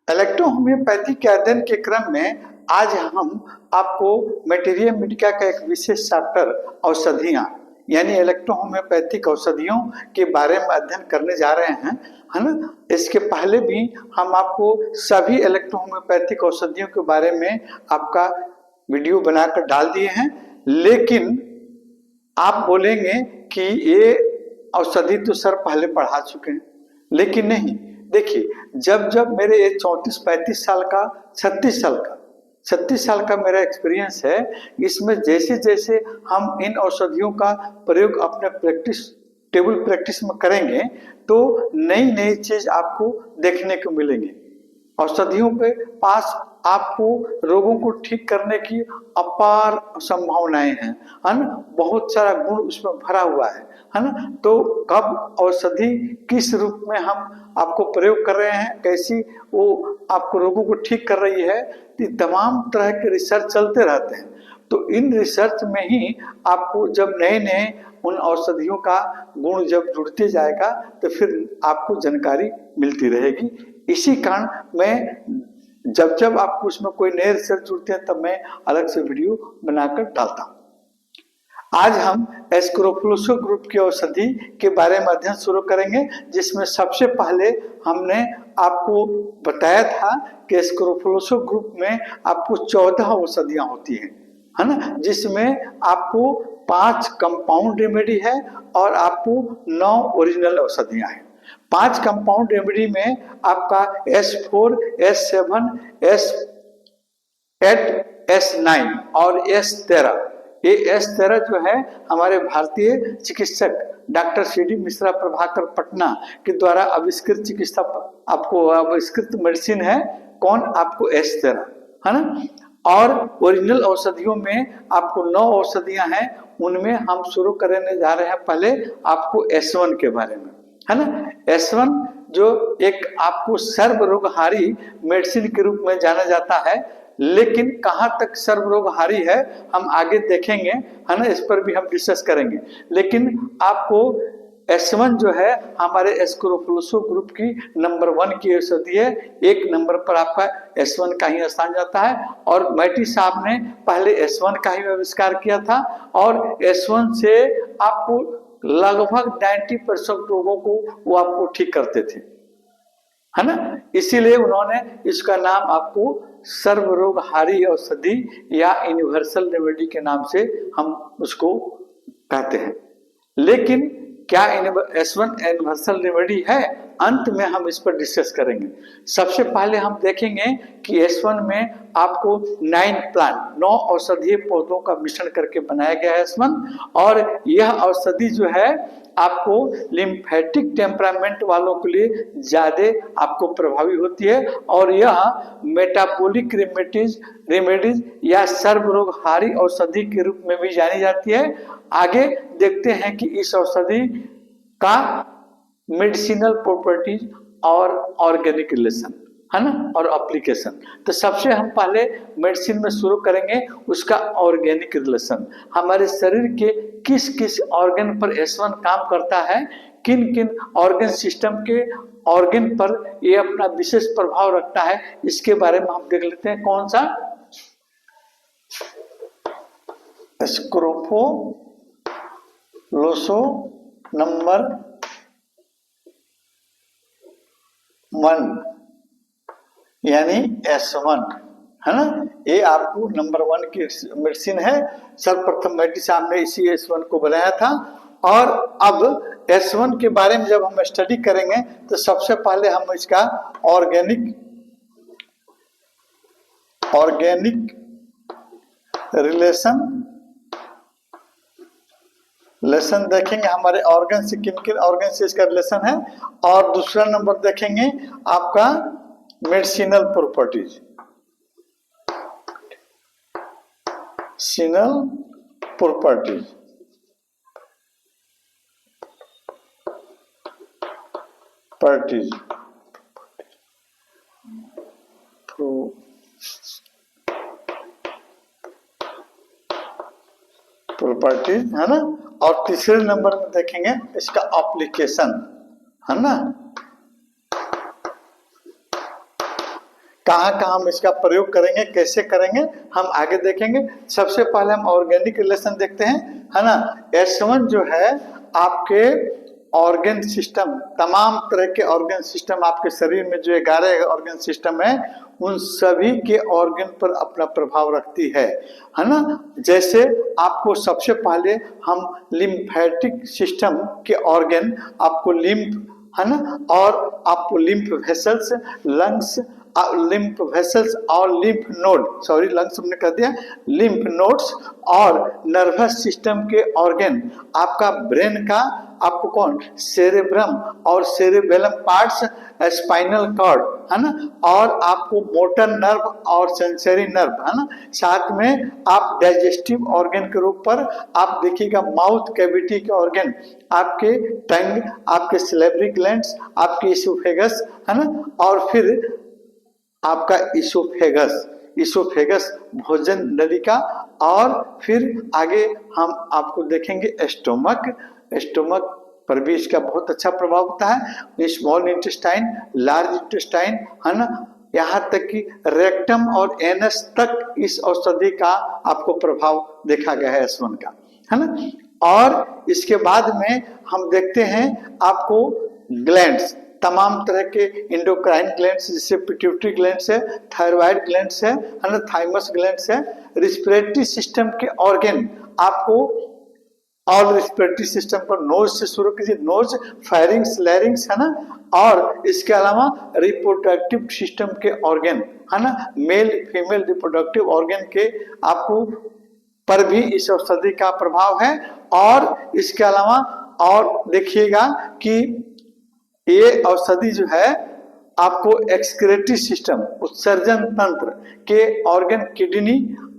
Electro homeopathy के अध्ययन के क्रम में आज हम आपको मटेरिया मेडिका का एक विशेष चैप्टर औषधियां यानी इलेक्ट्रो होम्योपैथिक औषधियों के बारे में अध्ययन करने जा रहे हैं, है ना। इसके पहले भी हम आपको सभी इलेक्ट्रो होम्योपैथिक औषधियों के बारे में आपका वीडियो बनाकर डाल दिए हैं, लेकिन आप बोलेंगे कि ये औषधि तो सर पहले पढ़ा चुके हैं, लेकिन नहीं। देखिए, जब जब मेरे 34-35 साल का 36 साल का मेरा एक्सपीरियंस है, इसमें जैसे जैसे हम इन औषधियों का प्रयोग अपने टेबल प्रैक्टिस में करेंगे तो नई नई चीज आपको देखने को मिलेंगे। औषधियों के पास आपको रोगों को ठीक करने की अपार संभावनाएं हैं, है ना। बहुत सारा गुण उसमें भरा हुआ है ना। तो कब औषधि किस रूप में हम आपको प्रयोग कर रहे हैं, कैसी वो आपको रोगों को ठीक कर रही है, तमाम तरह के रिसर्च चलते रहते हैं। तो इन रिसर्च में ही आपको जब नए नए उन औषधियों का गुण जब जुड़ते जाएगा तो फिर आपको जानकारी मिलती रहेगी। इसी कारण मैं जब जब आपको उसमें कोई नए रिसर्च जुड़ते हैं तब मैं अलग से वीडियो बनाकर डालता हूँ। आज हम एस्क्रोफलोसो ग्रुप की औषधि के बारे में अध्ययन शुरू करेंगे, जिसमें सबसे पहले हमने आपको बताया था कि एस्क्रोफलोसो ग्रुप में आपको 14 औषधियां होती हैं, है ना, जिसमें आपको 5 कंपाउंड रेमेडी है और आपको 9 ओरिजिनल औषधियां हैं। 5 कंपाउंड रेमेडी में आपका S4, S7, S8, S9 और S13। ये S13 जो है हमारे भारतीय चिकित्सक डॉक्टर CD मिश्रा प्रभाकर पटना के द्वारा आविष्कृत चिकित्सा आपको आविष्कृत मेडिसिन है। कौन? आपको S13, है ना। और ओरिजिनल औषधियों में आपको 9 औषधियां हैं, उनमें हम शुरू करने जा रहे हैं पहले आपको S1 के बारे में, है ना। S1 जो एक आपको सर्वरोगहारी मेडिसिन के रूप में जाना जाता है, लेकिन कहाँ तक सर्वरोगहारी है हम आगे देखेंगे, है ना, इस पर भी हम डिस्कस करेंगे। लेकिन आपको S1 जो है हमारे एस्क्रोफलोसो ग्रुप की नंबर 1 की औषधि है। 1 नंबर पर आपका S1 का ही स्थान जाता है और मैटी साहब ने पहले S1 का ही आविष्कार किया था और S1 से आपको लगभग 90% रोगों को वो आपको ठीक करते थे, है ना। इसीलिए उन्होंने इसका नाम आपको सर्वरोगहारी औषधि या यूनिवर्सल रेमेडी के नाम से हम उसको कहते हैं। लेकिन क्या S1 यूनिवर्सल रेमेडी है? अंत में हम इस पर डिस्कस करेंगे। सबसे पहले हम देखेंगे कि S1 में आपको 9 औषधीय पौधों का मिश्रण करके बनाया गया है S1, और यह औषधि जो है आपको लिम्फेटिक टेम्परामेंट वालों के लिए ज्यादा आपको प्रभावी होती है और यह मेटाबॉलिक रेमेडीज या सर्वरोगहारी औषधि के रूप में भी जानी जाती है। आगे देखते हैं कि इस औषधि का मेडिसिनल प्रॉपर्टीज और ऑर्गेनिक रिलेशन, है ना, और एप्लीकेशन। तो सबसे हम पहले मेडिसिन में शुरू करेंगे उसका ऑर्गेनिक रिलेशन। हमारे शरीर के किस किस ऑर्गन पर S1 काम करता है, किन किन ऑर्गन सिस्टम के ऑर्गन पर ये अपना विशेष प्रभाव रखता है, इसके बारे में हम देख लेते हैं। कौन सा? एस्क्रोफलोसो नंबर 1 यानी S1, है ना। ये आपको नंबर 1 की मेडिसिन है। सर्वप्रथम मैटी साहब ने इसी S1 को बनाया था और अब S1 के बारे में जब हम स्टडी करेंगे तो सबसे पहले हम इसका ऑर्गेनिक रिलेशन देखेंगे। हमारे ऑर्गन से किन किन ऑर्गन से इसका रिलेशन है, और दूसरा नंबर देखेंगे आपका मेडिसिनल प्रॉपर्टीज, प्रॉपर्टीज, है ना। और तीसरे नंबर में देखेंगे इसका एप्लीकेशन, है ना। कहाँ कहाँ हम इसका प्रयोग करेंगे, कैसे करेंगे, हम आगे देखेंगे। सबसे पहले हम ऑर्गेनिक रिलेशन देखते हैं, है ना। S1 जो है आपके ऑर्गन सिस्टम, तमाम तरह के ऑर्गन सिस्टम आपके शरीर में जो 11 ऑर्गन सिस्टम है उन सभी के ऑर्गन पर अपना प्रभाव रखती है ना। जैसे आपको सबसे पहले हम लिम्फेटिक सिस्टम के ऑर्गन, आपको लिम्फ, है ना, और आपको lymph vessels, lungs, lymph vessels और लिम्फ नोड, सॉरी लंग्स हमने कह दिया, लिम्फ नोड्स और नर्वस सिस्टम के ऑर्गन, आपका ब्रेन का, आपको कौन, सेरेब्रम और सेरेबेलम पार्ट्स, स्पाइनल कॉर्ड, है ना, और आपको मोटर नर्व और सेंसरी नर्व, है ना। साथ में आप डाइजेस्टिव ऑर्गन के रूप पर आप देखिएगा माउथ कैविटी के ऑर्गन, आपके टंग, आपके सैलिवरी ग्लैंड्स, आपके इसोफेगस, है ना, और फिर आपका इसोफेगस भोजन नलिका, और फिर आगे हम आपको देखेंगे स्टोमक पर भी इसका बहुत अच्छा प्रभाव होता है। स्मॉल इंटेस्टाइन, लार्ज इंटेस्टाइन, है ना, यहाँ तक कि रेक्टम और एनस तक इस औषधि का आपको प्रभाव देखा गया है S1 का, है ना। और इसके बाद में हम देखते हैं आपको ग्लैंड्स, तमाम तरह के इंडोक्राइन ग्लैंड्स, जैसे पिट्यूटरी ग्लैंड्स है, थायराइड ग्लैंड्स है ना, थाइमस ग्लैंड्स है, रिस्पिरेटरी सिस्टम के ऑर्गन आपको, ऑल रिस्पिरेटरी सिस्टम पर नोज से शुरू कीजिए, नोज, फायरिंग्स, लैरिंग्स, है ना, और इसके अलावा रिप्रोडक्टिव सिस्टम के ऑर्गन, है ना, मेल फीमेल रिप्रोडक्टिव ऑर्गन के आपको पर भी इस औषधि का प्रभाव है। और इसके अलावा और देखिएगा कि ये औषधि जो है आपको एक्सक्रेटरी सिस्टम, उत्सर्जन तंत्र के organ, kidney,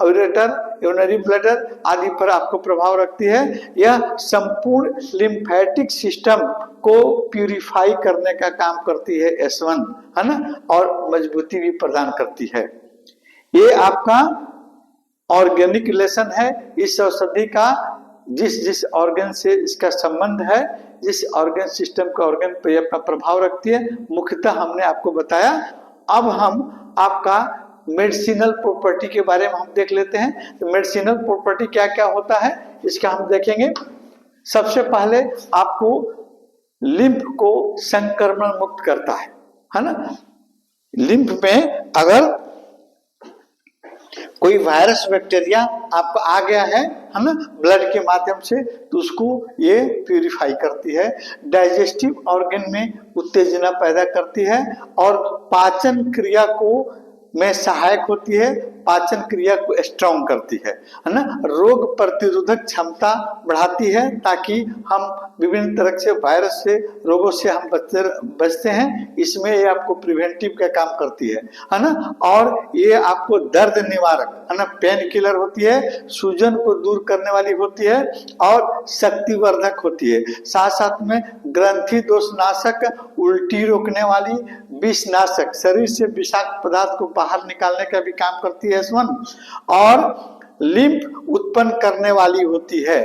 ureter, urinary bladder आदि पर आपको प्रभाव रखती है। यह संपूर्ण लिम्फेटिक सिस्टम को प्यूरिफाई करने का काम करती है S1, है ना, और मजबूती भी प्रदान करती है। ये आपका ऑर्गेनिक रिलेशन है इस औषधि का, जिस ऑर्गन से इसका संबंध है, जिस ऑर्गन सिस्टम का ऑर्गन पे अपना प्रभाव रखती है, मुख्यतः हमने आपको बताया। अब हम आपका मेडिसिनल प्रॉपर्टी के बारे में हम देख लेते हैं। तो मेडिसिनल प्रॉपर्टी क्या क्या होता है इसका हम देखेंगे। सबसे पहले आपको लिम्फ को संक्रमण मुक्त करता है ना। लिम्फ में अगर कोई वायरस बैक्टीरिया आपको आ गया है ना, ब्लड के माध्यम से, तो उसको ये प्यूरिफाई करती है। डाइजेस्टिव ऑर्गन में उत्तेजना पैदा करती है और पाचन क्रिया को में सहायक होती है, पाचन क्रिया को स्ट्रॉन्ग करती है ना। रोग प्रतिरोधक क्षमता बढ़ाती है ताकि हम विभिन्न तरह से वायरस से, रोगों से हम बचते हैं। इसमें ये आपको प्रिवेंटिव का काम करती है ना। और ये आपको दर्द निवारक, है ना, पेन किलर होती है, सूजन को दूर करने वाली होती है और शक्तिवर्धक होती है। साथ साथ में ग्रंथि दोष नाशक, उल्टी रोकने वाली, विषनाशक, शरीर से विषाक्त पदार्थ को बाहर निकालने का भी काम करती है S1, और लिम्फ उत्पन्न करने वाली होती है।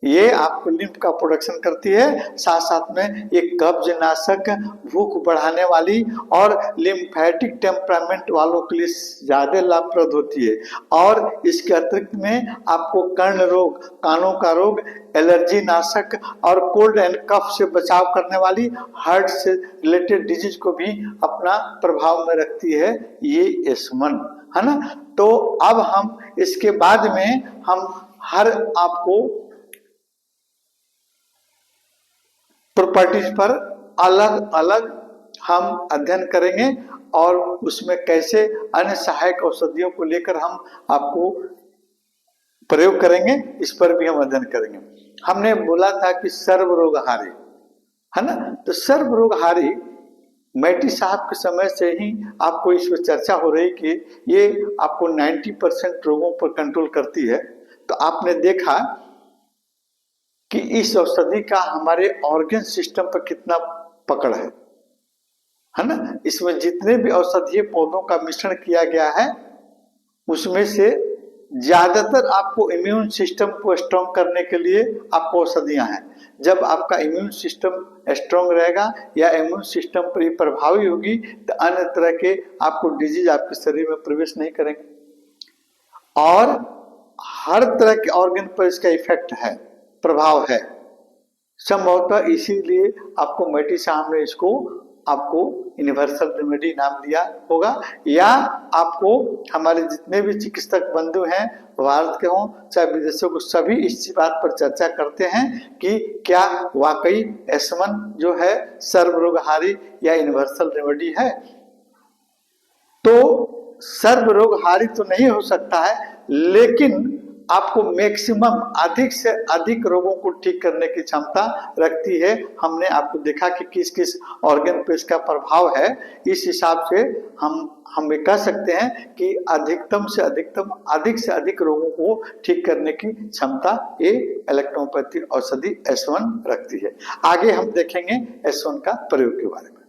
ये आपको लिम्फ का प्रोडक्शन करती है। साथ साथ में ये कब्ज नाशक, भूख बढ़ाने वाली और लिम्फेटिक टेम्परामेंट वालों के लिए ज्यादा लाभप्रद होती है। और इसके अतिरिक्त में आपको कर्ण रोग, कानों का रोग, एलर्जी नाशक और कोल्ड एंड कफ से बचाव करने वाली, हार्ट से रिलेटेड डिजीज को भी अपना प्रभाव में रखती है ये S1, है ना। तो अब हम इसके बाद में हम हर आपको प्रॉपर्टीज पर अलग अलग हम अध्ययन करेंगे और उसमें कैसे अन्य सहायक औषधियों को लेकर हम आपको प्रयोग करेंगे, इस पर भी हम अध्ययन करेंगे। हमने बोला था कि सर्वरोगहारी, है ना। तो सर्वरोगहारी मैटी साहब के समय से ही आपको इस पर चर्चा हो रही कि ये आपको 90% रोगों पर कंट्रोल करती है। तो आपने देखा कि इस औषधि का हमारे ऑर्गन सिस्टम पर कितना पकड़ है ना। इसमें जितने भी औषधीय पौधों का मिश्रण किया गया है उसमें से ज्यादातर आपको इम्यून सिस्टम को स्ट्रॉन्ग करने के लिए आपको औषधियां हैं, जब आपका इम्यून सिस्टम स्ट्रांग रहेगा या इम्यून सिस्टम पर ये प्रभावी होगी तो अन्य तरह के आपको डिजीज आपके शरीर में प्रवेश नहीं करेंगे। और हर तरह के ऑर्गन पर इसका इफेक्ट है, प्रभाव है। संभवतः इसीलिए आपको मेडिसाम ने इसको आपको यूनिवर्सल रेमेडी नाम दिया होगा, या आपको हमारे जितने भी चिकित्सक बंधु हैं भारत के हों चाहे विदेशों को, सभी इस बात पर चर्चा करते हैं कि क्या वाकई S1 जो है सर्वरोगहारी या यूनिवर्सल रेमेडी है। तो सर्वरोगहारी तो नहीं हो सकता है, लेकिन आपको मैक्सिमम अधिक से अधिक रोगों को ठीक करने की क्षमता रखती है। हमने आपको देखा कि किस किस ऑर्गन पे इसका प्रभाव है, इस हिसाब से हम ये कह सकते हैं कि अधिकतम से अधिकतम अधिक से अधिक रोगों को ठीक करने की क्षमता ये इलेक्ट्रोपैथी औषधि S1 रखती है। आगे हम देखेंगे S1 का प्रयोग के बारे में।